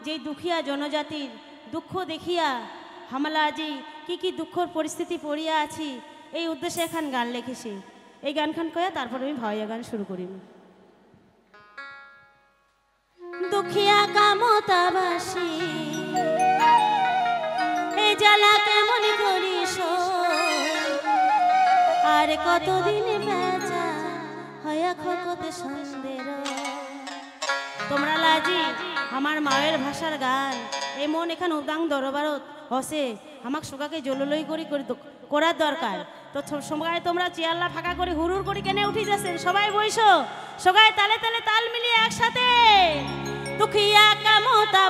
যে দুঃখিয়া জনজাতির দুঃখ দেখিয়া হামলা আজি কি দুঃখর পরিস্থিতি পড়িয়া আছি এই উদ্দেশ্যে এখান গান লিখেছি। এই গানখান কয়া তারপর আমি ভাইয়া গান শুরু করিব। দুঃখিয়া কামতাবাসী এই জ্বালা কেমন করিস আর কতদিন বেচা হয়া খকতে সন্দের। তোমরা লাজি আমার মায়ের ভাষার গান এই মন এখান উদাং দরবারত হসে আমাক সুগাকে জললই করি করার দরকার। তো সবাই তোমরা চেয়ারলা ফাঁকা করে হুড়ুর করে কেনে উঠি যাচ্ছেন, সবাই বইসো, সবাই তালে তালে তাল মিলিয়ে একসাথে। দুঃখিয়া কামতা